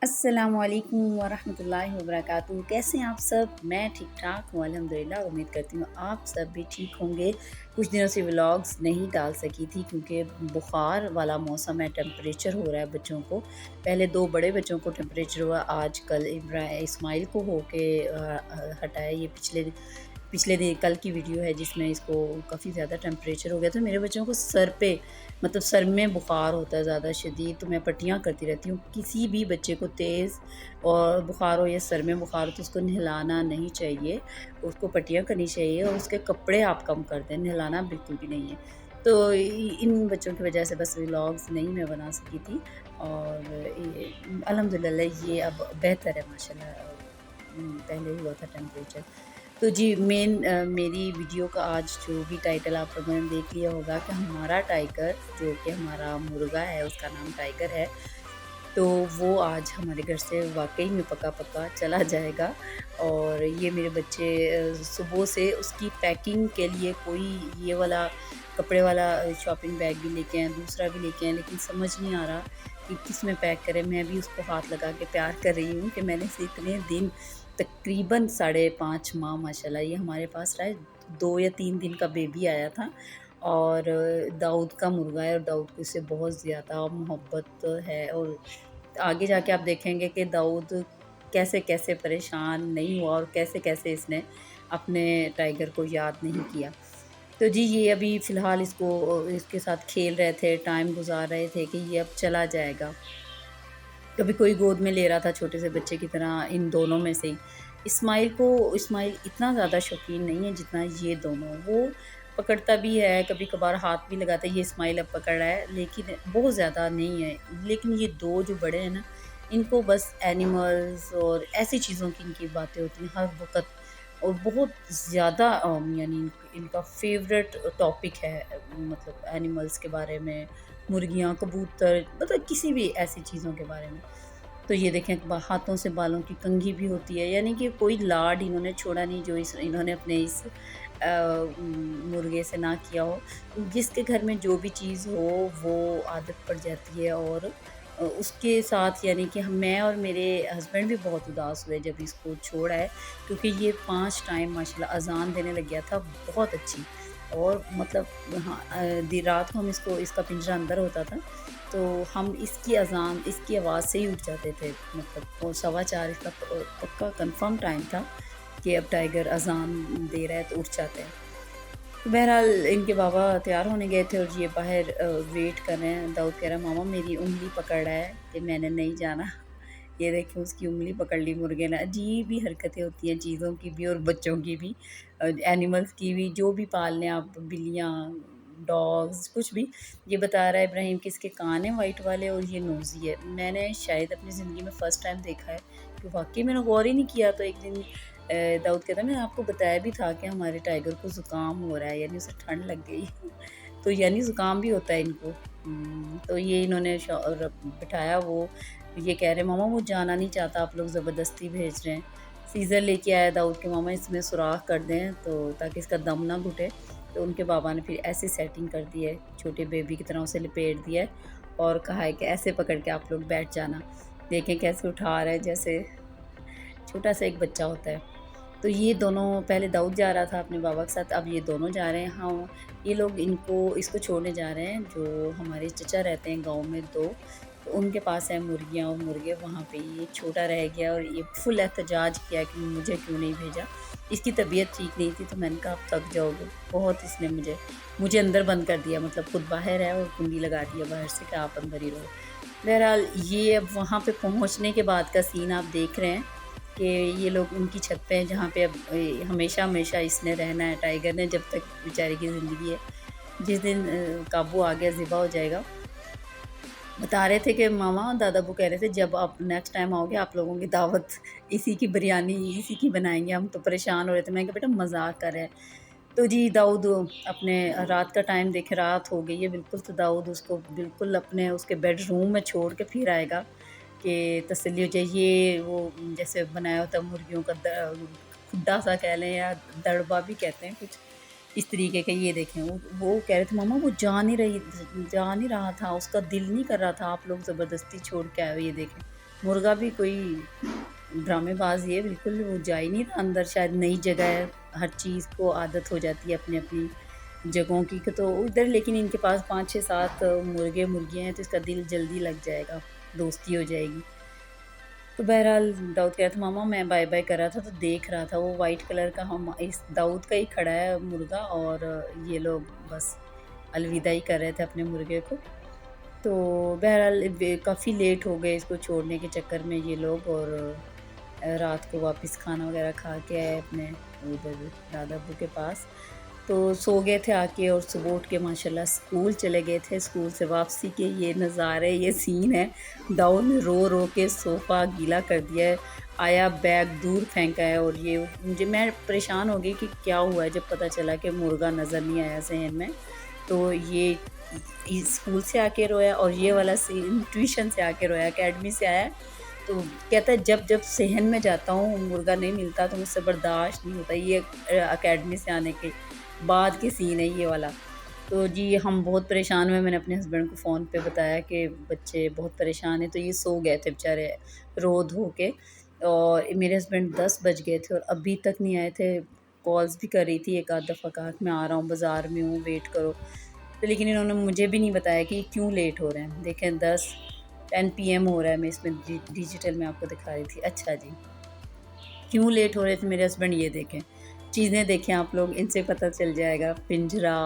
अस्सलामुअलैकुम वरहमतुल्लाहि वबरकातुहू। कैसे हैं आप सब? मैं ठीक ठाक हूँ अल्हम्दुलिल्लाह। उम्मीद करती हूँ आप सब भी ठीक होंगे। कुछ दिनों से व्लॉग्स नहीं डाल सकी थी क्योंकि बुखार वाला मौसम है, टेम्परेचर हो रहा है बच्चों को। पहले 2 बड़े बच्चों को टेम्परेचर हुआ, आज कल इस्माइल को होके हटा है। ये पिछले पिछले दिन कल की वीडियो है जिसमें इसको काफ़ी ज़्यादा टेम्परेचर हो गया। तो मेरे बच्चों को सर पे मतलब सर में बुखार होता है ज़्यादा शदीद, तो मैं पट्टियाँ करती रहती हूँ। किसी भी बच्चे को तेज़ और बुखार हो या सर में बुखार हो तो उसको नहलाना नहीं चाहिए, उसको पट्टियाँ करनी चाहिए और उसके कपड़े आप कम कर दें, नहलाना बिल्कुल भी नहीं है। तो इन बच्चों की वजह से बस व्लॉग्स नहीं मैं बना सकी थी और अल्हम्दुलिल्लाह ये अब बेहतर है माशाल्लाह। पहले हुआ था टेम्परेचर। तो जी मेरी वीडियो का आज जो भी टाइटल आप लोगों ने देख लिया होगा कि हमारा टाइगर, जो कि हमारा मुर्गा है उसका नाम टाइगर है, तो वो आज हमारे घर से वाक़ई में पका-पका चला जाएगा। और ये मेरे बच्चे सुबह से उसकी पैकिंग के लिए कोई ये वाला कपड़े वाला शॉपिंग बैग भी लेके आए, दूसरा भी लेके आए, लेकिन समझ नहीं आ रहा कि किस में पैक करें। मैं भी उसको हाथ लगा के प्यार कर रही हूँ कि मैंने इसे इतने दिन तकरीबन साढ़े 5 माह माशाल्लाह ये हमारे पास रहा है। 2 या 3 दिन का बेबी आया था और दाऊद का मुर्गा है और दाऊद को इससे बहुत ज़्यादा मोहब्बत है। और आगे जाके आप देखेंगे कि दाऊद कैसे-कैसे परेशान नहीं हुआ और कैसे-कैसे इसने अपने टाइगर को याद नहीं किया। तो जी ये अभी फ़िलहाल इसको इसके साथ खेल रहे थे, टाइम गुज़ार रहे थे कि ये अब चला जाएगा। कभी कोई गोद में ले रहा था छोटे से बच्चे की तरह, इन दोनों में से ही। इस्माइल इतना ज़्यादा शौकीन नहीं है जितना ये दोनों। वो पकड़ता भी है, कभी-कभार हाथ भी लगाता है, ये इस्माइल अब पकड़ रहा है, लेकिन बहुत ज़्यादा नहीं है। लेकिन ये 2 जो बड़े हैं ना, इनको बस एनिमल्स और ऐसी चीज़ों की इनकी बातें होती हैं हर वक़्त। और बहुत ज़्यादा यानी इनका फ़ेवरेट टॉपिक है, मतलब एनिमल्स के बारे में, मुर्गियाँ, कबूतर, मतलब किसी भी ऐसी चीज़ों के बारे में। तो ये देखें हाथों से बालों की कंघी भी होती है, यानी कि कोई लाड इन्होंने छोड़ा नहीं जो इस इन्होंने अपने इस मुर्गे से ना किया हो। जिसके घर में जो भी चीज़ हो वो आदत पड़ जाती है। और उसके साथ यानी कि हम मैं और मेरे हस्बैंड भी बहुत उदास हुए जब इसको छोड़ा है, क्योंकि ये 5 टाइम माशाल्लाह अज़ान देने लग गया था बहुत अच्छी। और मतलब हाँ, रात को हम इसका पिंजरा अंदर होता था, तो हम इसकी अज़ान, इसकी आवाज़ से ही उठ जाते थे। मतलब वो 4:15 इसका पक्का कन्फर्म टाइम था कि अब टाइगर अज़ान दे रहा है तो उठ जाते हैं। तो बहरहाल इनके बाबा तैयार होने गए थे और ये बाहर वेट कर रहे हैं। दाऊद कह रहा है मामा मेरी उँगली पकड़ रहा है कि मैंने नहीं जाना। ये देखिए उसकी उँगली पकड़ ली मुर्गे ने। अजीब ही हरकतें होती हैं चीज़ों की भी और बच्चों की भी, एनिमल्स की भी, जो भी पाल लें आप, बिल्लियाँ, डॉग्स, कुछ भी। ये बता रहा है इब्राहिम कि इसके कान हैं वाइट वाले और ये नोज़ी है। मैंने शायद अपनी ज़िंदगी में फ़र्स्ट टाइम देखा है कि वाक़ई मैंने गौर ही नहीं किया। तो एक दिन दाऊद कहता है मैंने आपको बताया भी था कि हमारे टाइगर को ज़ुकाम हो रहा है, यानी उसे ठंड लग गई। तो यानी ज़ुकाम भी होता है इनको। तो ये इन्होंने बिठाया, वो ये कह रहे हैं मामा वो जाना नहीं चाहता, आप लोग ज़बरदस्ती भेज रहे हैं। सीज़र लेके आया दाऊद के मामा, इसमें सुराख कर दें तो ताकि इसका दम ना घुटे। तो उनके बाबा ने फिर ऐसी सेटिंग कर दी है, छोटे बेबी की तरह उसे लपेट दिया है और कहा है कि ऐसे पकड़ के आप लोग बैठ जाना। देखें कैसे उठा रहे हैं, जैसे छोटा सा एक बच्चा होता है। तो ये दोनों, पहले दाऊद जा रहा था अपने बाबा के साथ, अब ये दोनों जा रहे हैं। हाँ, ये लोग इसको छोड़ने जा रहे हैं। जो हमारे चचा रहते हैं गाँव में 2, तो उनके पास है मुर्गियाँ और मुर्गे, वहाँ पे ये छोटा रह गया और ये फुल एहतजाज किया कि मुझे क्यों नहीं भेजा। इसकी तबीयत ठीक नहीं थी तो मैंने कहा आप थक जाओगे। बहुत इसने मुझे अंदर बंद कर दिया, मतलब खुद बाहर है और कुंडी लगा दिया बाहर से कि आप अंदर ही रहो। बहरहाल ये अब वहाँ पे पहुँचने के बाद का सीन आप देख रहे हैं कि ये लोग उनकी छत पे हैं जहाँ पे अब हमेशा इसने रहना है, टाइगर ने, जब तक बेचारे की ज़िंदगी है। जिस दिन काबू आ गया, ज़िबा हो जाएगा। बता रहे थे कि मामा, दादा अब्बू कह रहे थे जब आप नेक्स्ट टाइम आओगे आप लोगों की दावत, इसी की बिरयानी इसी की बनाएँगे। हम तो परेशान हो रहे थे। मैंने कहा बेटा मज़ाक कर रहा है। तो जी दाऊद अपने, रात का टाइम देखे, रात हो गई है बिल्कुल, तो दाऊद उसको बिल्कुल अपने उसके बेडरूम में छोड़ के फिर आएगा कि तसल्ली हो जाए। ये वो जैसे बनाया होता है मुर्गियों का खुड्डा सा कह लें या दड़बा भी कहते हैं कुछ इस तरीके के। ये देखें वो कह रहे थे मामा वो जा नहीं रहा था, उसका दिल नहीं कर रहा था, आप लोग ज़बरदस्ती छोड़ के आए हो। ये देखें मुर्गा भी कोई ड्रामेबाज़ ही है बिल्कुल, वो जा ही नहीं रहा अंदर, शायद नई जगह है, हर चीज़ को आदत हो जाती है अपनी-अपनी जगहों की। तो उधर लेकिन इनके पास 5, 6, 7 मुर्गे-मुर्गियाँ हैं, तो इसका दिल जल्दी लग जाएगा, दोस्ती हो जाएगी। तो बहरहाल दाऊद कह रहा था मामा मैं बाय-बाय कर रहा था तो देख रहा था वो वाइट कलर का, हम इस दाऊद का ही खड़ा है मुर्गा और ये लोग बस अलविदा ही कर रहे थे अपने मुर्गे को। तो बहरहाल काफ़ी लेट हो गए इसको छोड़ने के चक्कर में ये लोग, और रात को वापस खाना वगैरह खा के आए अपने उधर दादा अब्बू के पास। तो सो गए थे आके और सुबह उठ के माशाल्लाह स्कूल चले गए थे। स्कूल से वापसी के ये नज़ारे, ये सीन है। दाऊद ने रो रो के सोफ़ा गीला कर दिया है, आया बैग दूर फेंका है, और ये मैं परेशान हो गई कि क्या हुआ है। जब पता चला कि मुर्गा नज़र नहीं आया ज़हन में, तो ये स्कूल से आके रोया, और ये वाला सीन ट्यूशन से आके रोया, अकेडमी से आया। तो कहता है जब जब सेहन में जाता हूँ मुर्गा नहीं मिलता तो मुझसे बर्दाश्त नहीं होता। ये अकेडमी से आने के बाद की सीन है ये वाला। तो जी हम बहुत परेशान हुए, मैंने अपने हस्बैंड को फ़ोन पे बताया कि बच्चे बहुत परेशान हैं, तो ये सो गए थे बेचारे रो धो के, और मेरे हस्बैंड 10 बज गए थे और अभी तक नहीं आए थे। कॉल्स भी कर रही थी, एक आध दफ़ा कहा कि मैं आ रहा हूँ, बाज़ार में हूँ, वेट करो। तो लेकिन इन्होंने मुझे भी नहीं बताया कि क्यों लेट हो रहे हैं। देखें 10 पीएम हो रहा है, मैं इसमें डिजिटल में आपको दिखा रही थी। अच्छा जी, क्यों लेट हो रहे थे मेरे हस्बैंड, ये देखें, चीज़ें देखें आप लोग, इनसे पता चल जाएगा। पिंजरा,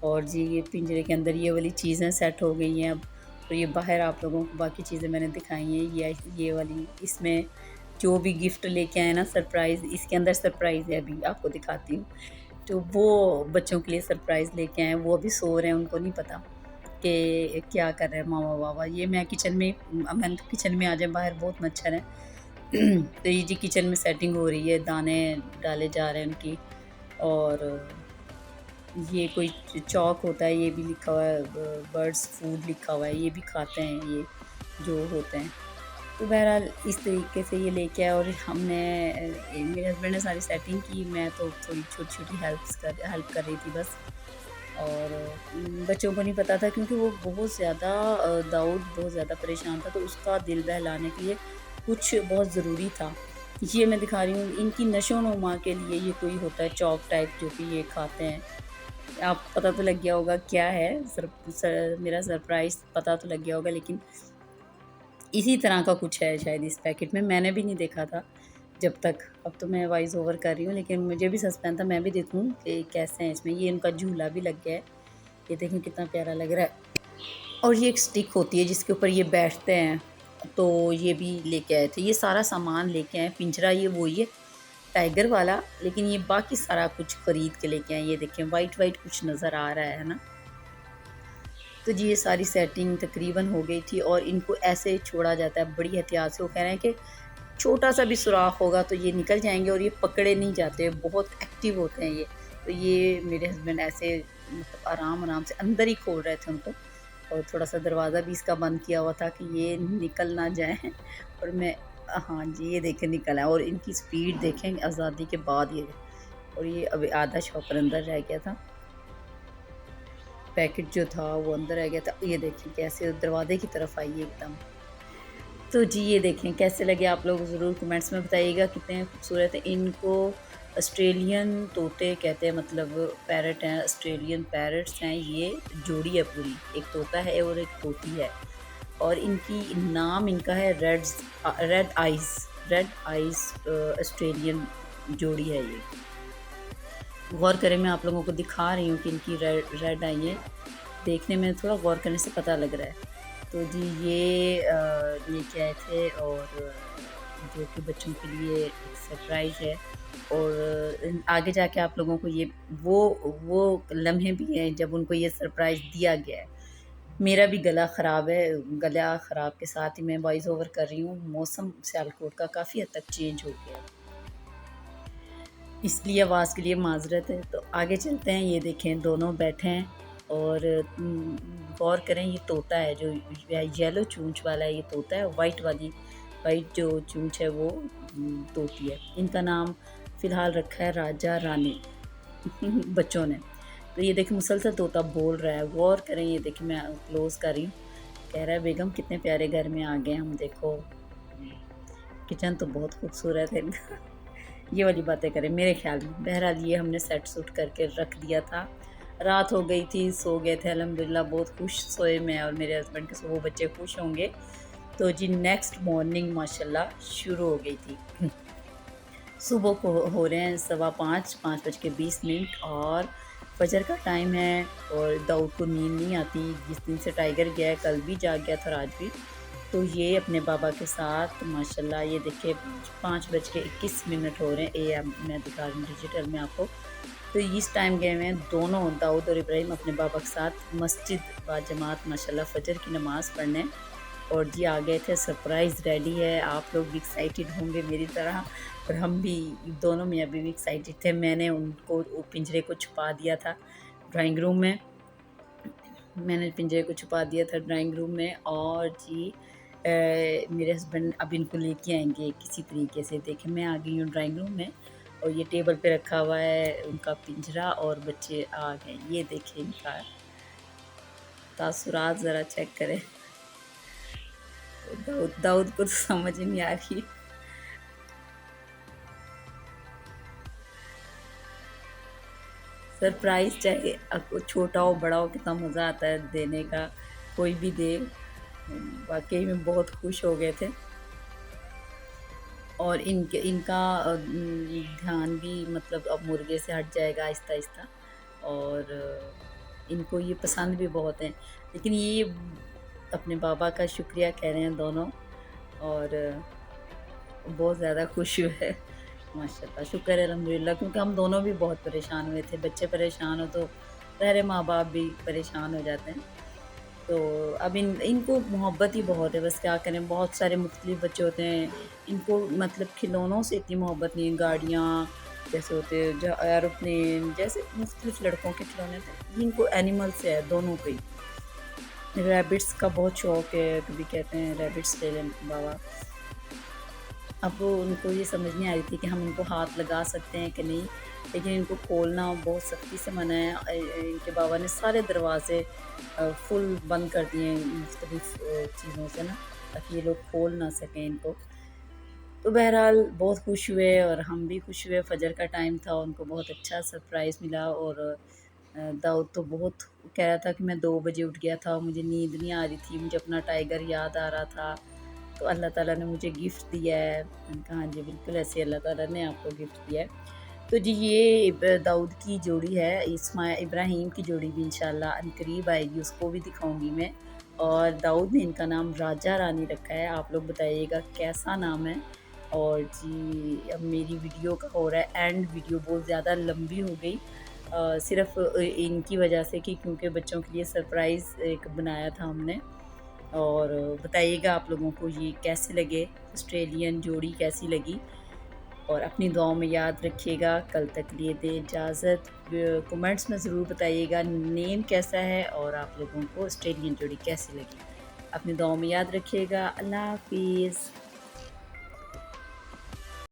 और जी ये पिंजरे के अंदर ये वाली चीज़ें सेट हो गई हैं अब, और ये बाहर आप लोगों को बाकी चीज़ें मैंने दिखाई हैं। ये वाली, इसमें जो भी गिफ्ट लेके आए ना सरप्राइज़, इसके अंदर सरप्राइज़ है, अभी आपको दिखाती हूँ। तो वो बच्चों के लिए सरप्राइज़ लेके आए हैं, वो अभी सो रहे हैं, उनको नहीं पता कि क्या कर रहे हैं मामा-वामा। ये मैं किचन में, मैंने कहा किचन में आ जाएँ, बाहर बहुत मच्छर हैं। तो ये जी किचन में सेटिंग हो रही है, दाने डाले जा रहे हैं उनकी, और ये कोई चॉक होता है, ये भी लिखा हुआ है, बर्ड्स फूड लिखा हुआ है, ये भी खाते हैं ये जो होते हैं। तो बहरहाल इस तरीके से ये लेके आए, और हमने मेरे हस्बैंड ने सारी सेटिंग की, मैं तो थोड़ी छोटी-छोटी हेल्प कर रही थी बस। और बच्चों को नहीं पता था क्योंकि वो बहुत ज़्यादा दाऊद बहुत ज़्यादा परेशान था, तो उसका दिल बहलाने के लिए कुछ बहुत ज़रूरी था। ये मैं दिखा रही हूँ, इनकी नशो-नुमा के लिए ये कोई होता है चॉक टाइप जो कि ये खाते हैं। आप पता तो लग गया होगा क्या है, मेरा सरप्राइज़ पता तो लग गया होगा, लेकिन इसी तरह का कुछ है शायद इस पैकेट में, मैंने भी नहीं देखा था जब तक। अब तो मैं वॉइस ओवर कर रही हूँ, लेकिन मुझे भी सस्पेंस था, मैं भी देखूँ कि कैसे हैं इसमें। ये इनका झूला भी लग गया है, ये देखें कितना प्यारा लग रहा है। और ये एक स्टिक होती है जिसके ऊपर ये बैठते हैं, तो ये भी लेके आए थे। ये सारा सामान लेके आए, पिंजरा ये वही है टाइगर वाला, लेकिन ये बाकी सारा कुछ ख़रीद के लेके आए। ये देखें वाइट-वाइट कुछ नज़र आ रहा है ना? तो जी ये सारी सेटिंग तकरीबन हो गई थी, और इनको ऐसे छोड़ा जाता है बड़ी एहतियात से। वो कह रहे हैं कि छोटा-सा भी सुराख होगा तो ये निकल जाएँगे, और ये पकड़े नहीं जाते, बहुत एक्टिव होते हैं ये। तो ये मेरे हस्बैंड ऐसे मतलब आराम-आराम से अंदर ही खोल रहे थे उनको, और थोड़ा-सा दरवाज़ा भी इसका बंद किया हुआ था कि ये निकल ना जाएँ। और मैं हाँ जी, ये देखें निकल आए, और इनकी स्पीड देखें आज़ादी के बाद ये, और ये अभी आधा शॉपर अंदर रह गया था। पैकेट जो था वो अंदर रह गया था। ये देखें कैसे दरवाज़े की तरफ आई है एकदम। तो जी ये देखें कैसे लगे आप लोग, ज़रूर कमेंट्स में बताइएगा कितने खूबसूरत हैं। इनको ऑस्ट्रेलियन तोते कहते हैं, मतलब पैरट हैं, ऑस्ट्रेलियन पैरट्स हैं। ये जोड़ी है पूरी, एक तोता है और एक तोती है, और इनकी नाम इनका है रेड आइज़ ऑस्ट्रेलियन जोड़ी है ये। गौर करें, मैं आप लोगों को दिखा रही हूँ कि इनकी रेड आई है, देखने में थोड़ा गौर करने से पता लग रहा है। तो जी ये लेके आए थे, और जो कि बच्चों के लिए एक सरप्राइज़ है, और आगे जाके आप लोगों को ये वो लम्हे भी हैं जब उनको ये सरप्राइज़ दिया गया है। मेरा भी गला ख़राब है, गला ख़राब के साथ ही मैं वॉइस ओवर कर रही हूँ। मौसम सियालकोट का काफ़ी हद तक चेंज हो गया है, इसलिए आवाज़ के लिए माज़रत है। तो आगे चलते हैं, ये देखें दोनों बैठे हैं, और गौर करें ये तोता है जो येलो चूंच वाला है, ये तोता है। वाइट जो चूंच है वो तोती है। इनका नाम फ़िलहाल रखा है राजा रानी बच्चों ने। तो ये देखें मुसलसल तोता बोल रहा है, गौर करें, ये देखें मैं क्लोज़ कर रही हूँ। कह रहा है बेगम कितने प्यारे घर में आ गए हम, देखो किचन तो बहुत खूबसूरत है इनका। ये वाली बातें करें मेरे ख़्याल में। बहरहाल ये हमने सेट सूट करके रख दिया था। रात हो गई थी, सो गए थे अल्हम्दुलिल्लाह, बहुत खुश सोए मैं और मेरे हस्बैंड के, सो वो बच्चे खुश होंगे। तो जी नेक्स्ट मॉर्निंग माशाल्लाह शुरू हो गई थी। सुबह को हो रहे हैं 5:15, 5:20 और फजर का टाइम है और दाऊद को नींद नहीं आती। जिस दिन से टाइगर गया है, कल भी जाग गया था और आज भी। तो ये अपने बाबा के साथ माशाल्लाह, ये देखिए 5:21 हो रहे हैं AM, मैं दिखा रही हूँ डिजिटल में आपको। तो इस टाइम गए हुए हैं दोनों, दाऊद और इब्राहिम, अपने बाबा के साथ मस्जिद बाजमात माशाल्लाह फ़जर की नमाज़ पढ़ने। और जी आ गए थे, सरप्राइज़ रेडी है। आप लोग भी एक्साइटेड होंगे मेरी तरह, और हम भी, दोनों में अभी भी एक्साइटेड थे। मैंने उनको पिंजरे को छुपा दिया था ड्राइंग रूम में, मैंने पिंजरे को छुपा दिया था ड्राइंग रूम में। और जी मेरे हस्बैंड अब इनको लेके आएंगे किसी तरीके से। देखें मैं आ गई हूँ ड्राइंग रूम में और ये टेबल पे रखा हुआ है उनका पिंजरा और बच्चे आ गए। ये देखें इनका तासुरात ज़रा चेक करें। दाऊद दाऊद को तो समझ ही नहीं आ रही। सरप्राइज़ चाहे छोटा हो बड़ा हो, कितना मज़ा आता है देने का, कोई भी दे। वाक़ई में बहुत खुश हो गए थे। और इनका ध्यान भी मतलब अब मुर्गे से हट जाएगा आहिस्ता-आहिस्ता। और इनको ये पसंद भी बहुत है। लेकिन ये अपने बाबा का शुक्रिया कह रहे हैं दोनों, और बहुत ज़्यादा खुश हुए। माशाल्लाह, शुक्र है अल्हम्दुलिल्लाह, क्योंकि हम दोनों भी बहुत परेशान हुए थे। बच्चे परेशान हो तो ज़ाहिर है माँ-बाप भी परेशान हो जाते हैं। तो अब इनको मोहब्बत ही बहुत है, बस क्या करें, बहुत सारे मुख्तलिफ बच्चे होते हैं। इनको मतलब खिलौनों से इतनी मोहब्बत नहीं है, गाड़ियाँ जैसे होते हैं, एरोप्लेन जैसे मुख्तलिफ लड़कों के खिलौने थे, इनको एनिमल से है दोनों को ही। रैबिट्स का बहुत शौक़ है, कभी कहते हैं रैबिट्स ले लें बाबा। अब वो उनको ये समझ नहीं आ रही थी कि हम इनको हाथ लगा सकते हैं कि नहीं, लेकिन इनको खोलना बहुत सख्ती से मना है। इनके बाबा ने सारे दरवाज़े फुल बंद कर दिए हैं मुख्तलिफ़ चीज़ों से ना, ताकि ये लोग खोल ना सकें इनको। तो बहरहाल बहुत खुश हुए और हम भी खुश हुए। फ़जर का टाइम था, उनको बहुत अच्छा सरप्राइज़ मिला। और दाऊद तो बहुत कह रहा था कि मैं 2 बजे उठ गया था, मुझे नींद नहीं आ रही थी, मुझे अपना टाइगर याद आ रहा था, तो अल्लाह ताला ने मुझे गिफ्ट दिया है। मैंने कहा हाँ जी, बिल्कुल ऐसे अल्लाह ताला ने आपको गिफ्ट दिया है। तो जी ये दाऊद की जोड़ी है, इब्राहिम की जोड़ी भी इंशाल्लाह अनकरीब आएगी, उसको भी दिखाऊँगी मैं। और दाऊद ने इनका नाम राजा रानी रखा है, आप लोग बताइएगा कैसा नाम है। और जी अब मेरी वीडियो का हो रहा है एंड, वीडियो बहुत ज़्यादा लंबी हो गई सिर्फ़ इनकी वजह से, कि क्योंकि बच्चों के लिए सरप्राइज़ एक बनाया था हमने। और बताइएगा आप लोगों को ये कैसे लगे, ऑस्ट्रेलियन जोड़ी कैसी लगी। और अपनी दुआओं में याद रखिएगा। कल तक लिए दें इजाज़त। कमेंट्स में ज़रूर बताइएगा नेम कैसा है और आप लोगों को ऑस्ट्रेलियन जोड़ी कैसी लगी। अपनी दुआओं में याद रखिएगा। अल्लाह हाफ़िज़।